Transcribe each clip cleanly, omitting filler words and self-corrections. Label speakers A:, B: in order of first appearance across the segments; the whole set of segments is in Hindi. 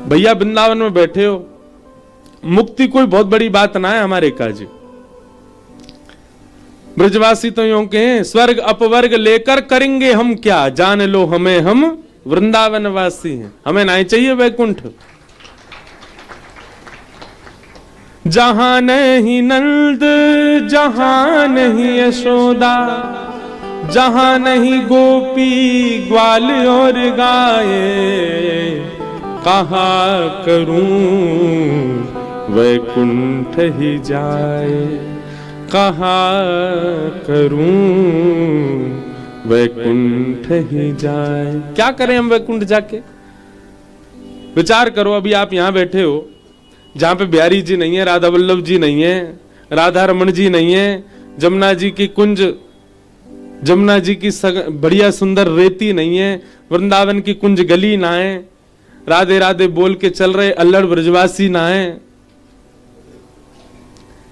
A: भैया वृंदावन में बैठे हो, मुक्ति कोई बहुत बड़ी बात ना है हमारे काजी। ब्रजवासी तो यूं कहें, स्वर्ग अपवर्ग लेकर करेंगे हम क्या, जान लो हमें हम वृंदावन वासी हैं। हमें नहीं चाहिए वैकुंठ। जहां नहीं नंद, जहां नहीं यशोदा, जहां नहीं गोपी ग्वाल और गाये, कहा करूं वैकुंठ ही जाए, कहा करूं वैकुंठ ही जाए। क्या करें हम वैकुंठ जाके? विचार करो, अभी आप यहां बैठे हो, जहां पे बिहारी जी नहीं है, राधा वल्लभ जी नहीं है, राधा रमन जी नहीं है, जमुना जी की कुंज, जमुना जी की बढ़िया सुंदर रेती नहीं है, वृंदावन की कुंज गली ना है, राधे राधे बोल के चल रहे अल्लड़ ब्रजवासी ना है,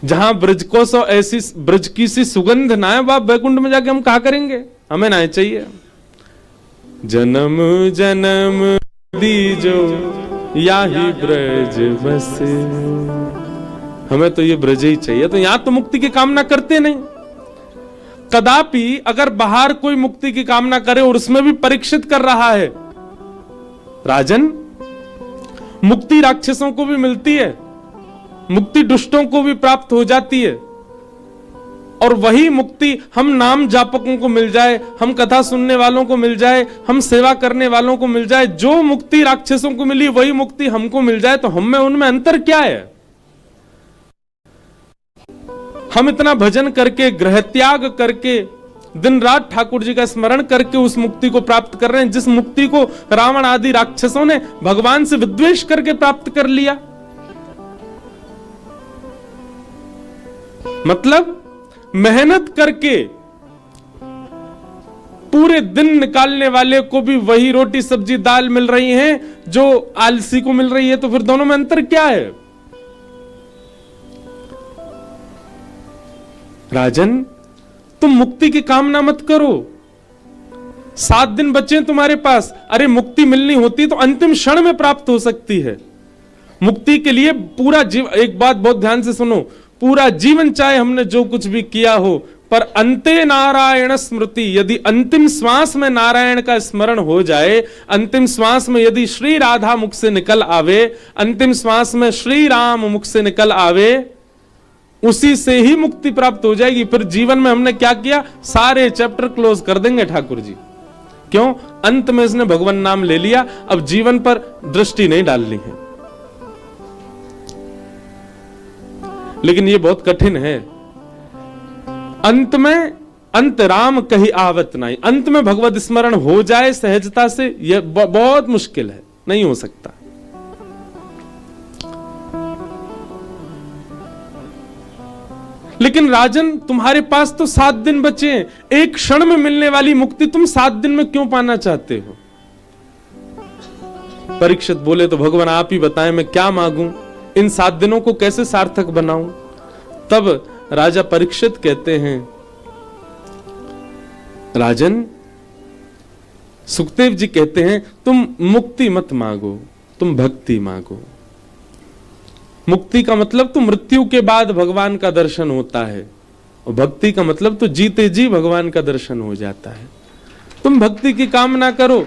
A: जहां ब्रज को सो ऐसी ब्रज की सी सुगंध ना है, बाप वैकुंठ में जाके हम कहा करेंगे? हमें ना चाहिए। जन्म जन्म दीजो याही ब्रज बसे, हमें तो ये ब्रज ही चाहिए। तो यहां तो मुक्ति की कामना करते नहीं। कदापि अगर बाहर कोई मुक्ति की कामना करे और उसमें भी परीक्षित कर रहा है, राजन मुक्ति राक्षसों को भी मिलती है, मुक्ति दुष्टों को भी प्राप्त हो जाती है, और वही मुक्ति हम नाम जापकों को मिल जाए, हम कथा सुनने वालों को मिल जाए, हम सेवा करने वालों को मिल जाए, जो मुक्ति राक्षसों को मिली वही मुक्ति हमको मिल जाए, तो हम में उनमें अंतर क्या है? हम इतना भजन करके, ग्रह त्याग करके, दिन रात ठाकुर जी का स्मरण करके उस मुक्ति को प्राप्त कर रहे हैं, जिस मुक्ति को रावण आदि राक्षसों ने भगवान से विद्वेष करके प्राप्त कर लिया। मतलब मेहनत करके पूरे दिन निकालने वाले को भी वही रोटी सब्जी दाल मिल रही है जो आलसी को मिल रही है, तो फिर दोनों में अंतर क्या है? राजन तुम मुक्ति की कामना मत करो। 7 दिन बचे तुम्हारे पास। अरे मुक्ति मिलनी होती तो अंतिम क्षण में प्राप्त हो सकती है। मुक्ति के लिए पूरा जीवन, एक बात बहुत ध्यान से सुनो, पूरा जीवन चाहे हमने जो कुछ भी किया हो, पर अंते नारायण स्मृति, यदि अंतिम श्वास में नारायण का स्मरण हो जाए, अंतिम श्वास में यदि श्री राधा मुख से निकल आवे, अंतिम श्वास में श्री राम मुख से निकल आवे, उसी से ही मुक्ति प्राप्त हो जाएगी। फिर जीवन में हमने क्या किया? सारे चैप्टर क्लोज कर देंगे ठाकुर जी। क्यों? अंत में इसने भगवान नाम ले लिया, अब जीवन पर दृष्टि नहीं डालनी है। लेकिन ये बहुत कठिन है। अंत में अंत राम कही आवत नहीं, अंत में भगवत स्मरण हो जाए सहजता से, यह बहुत मुश्किल है, नहीं हो सकता। लेकिन राजन तुम्हारे पास तो 7 दिन बचे हैं, एक क्षण में मिलने वाली मुक्ति तुम 7 दिन में क्यों पाना चाहते हो? परीक्षित बोले तो भगवान आप ही बताएं मैं क्या मांगूं, इन 7 दिनों को कैसे सार्थक बनाऊं? तब राजा परीक्षित कहते हैं, राजन सुखदेव जी कहते हैं तुम मुक्ति मत मांगो, तुम भक्ति मांगो। मुक्ति का मतलब तो मृत्यु के बाद भगवान का दर्शन होता है, और भक्ति का मतलब तो जीते जी भगवान का दर्शन हो जाता है। तुम भक्ति की कामना करो।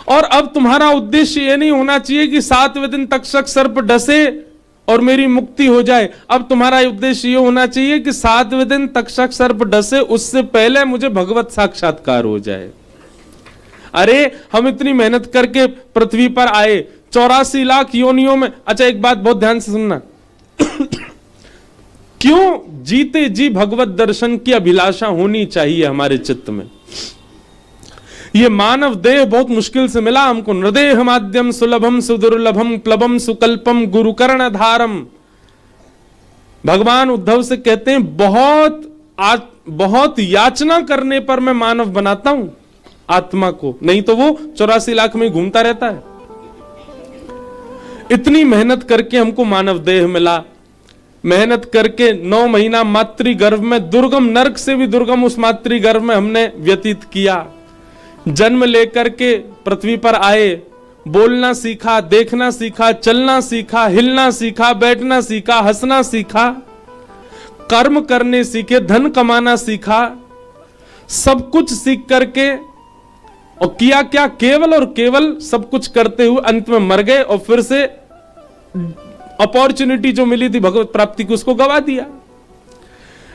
A: और अब तुम्हारा उद्देश्य यह नहीं होना चाहिए कि 7वें दिन तक्षक सर्प डसे और मेरी मुक्ति हो जाए। अब तुम्हारा उद्देश्य यह होना चाहिए कि 7वें दिन तक्षक सर्प डसे, उससे पहले मुझे भगवत साक्षात्कार हो जाए। अरे हम इतनी मेहनत करके पृथ्वी पर आए, 84 लाख योनियों में। अच्छा एक बात बहुत ध्यान से सुनना क्यों जीते जी भगवत दर्शन की अभिलाषा होनी चाहिए हमारे चित्त में? ये मानव देह बहुत मुश्किल से मिला हमको। नृदेह माध्यम सुलभम सुदुर्लभम प्लबम सुकल्पम गुरुकर्ण धारम। भगवान उद्धव से कहते हैं बहुत याचना करने पर मैं मानव बनाता हूं आत्मा को, नहीं तो वो 84 लाख में घूमता रहता है। इतनी मेहनत करके हमको मानव देह मिला, मेहनत करके 9 महीना मातृगर्भ में, दुर्गम नरक से भी दुर्गम उस मातृगर्भ में हमने व्यतीत किया। जन्म लेकर के पृथ्वी पर आए, बोलना सीखा, देखना सीखा, चलना सीखा, हिलना सीखा, बैठना सीखा, हंसना सीखा, कर्म करने सीखे, धन कमाना सीखा, सब कुछ सीख करके और किया क्या, केवल और केवल सब कुछ करते हुए अंत में मर गए और फिर से अपॉर्चुनिटी जो मिली थी भगवत प्राप्ति की उसको गवा दिया।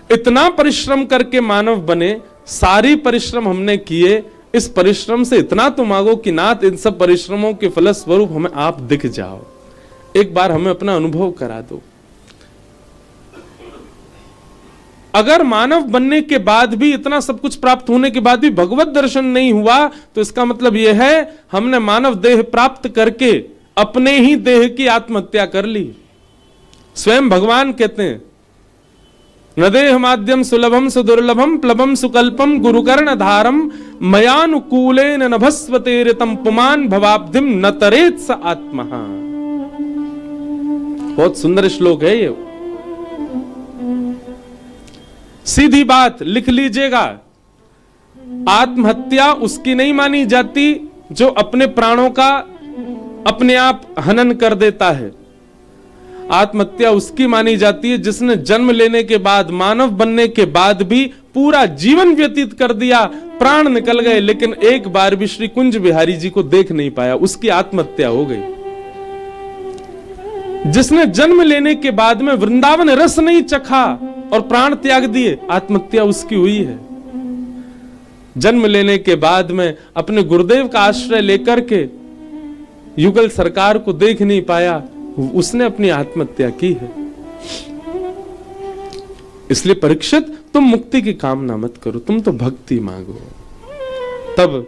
A: इतना परिश्रम करके मानव बने, सारी परिश्रम हमने किए, इस परिश्रम से इतना तो मांगो कि नाथ इन सब परिश्रमों के फलस्वरूप हमें आप दिख जाओ, एक बार हमें अपना अनुभव करा दो। अगर मानव बनने के बाद भी, इतना सब कुछ प्राप्त होने के बाद भी भगवत दर्शन नहीं हुआ, तो इसका मतलब यह है हमने मानव देह प्राप्त करके अपने ही देह की आत्महत्या कर ली। स्वयं भगवान कहते हैं, न देह माध्यम सुलभम सुदुर्लभम प्लवम सुकल्पम गुरुकर्ण धारम मयानुकूलेन नभस्वते ऋतम पुमान भवाब्धिम न तरेत स आत्मा। बहुत सुंदर श्लोक है ये, सीधी बात लिख लीजिएगा। आत्महत्या उसकी नहीं मानी जाती जो अपने प्राणों का अपने आप हनन कर देता है। आत्महत्या उसकी मानी जाती है जिसने जन्म लेने के बाद, मानव बनने के बाद भी पूरा जीवन व्यतीत कर दिया, प्राण निकल गए, लेकिन एक बार भी श्री कुंज बिहारी जी को देख नहीं पाया, उसकी आत्महत्या हो गई। जिसने जन्म लेने के बाद में वृंदावन रस नहीं चखा और प्राण त्याग दिए, आत्महत्या उसकी हुई है। जन्म लेने के बाद में अपने गुरुदेव का आश्रय लेकर के युगल सरकार को देख नहीं पाया, उसने अपनी आत्महत्या की है। इसलिए परीक्षित, तुम मुक्ति की कामना मत करो, तुम तो भक्ति मांगो। तब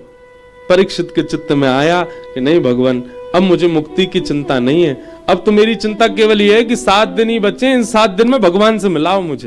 A: परीक्षित के चित्त में आया कि नहीं भगवान, अब मुझे मुक्ति की चिंता नहीं है, अब तो मेरी चिंता केवल यह है कि 7 दिन ही बचे, इन 7 दिन में भगवान से मिलाओ मुझे।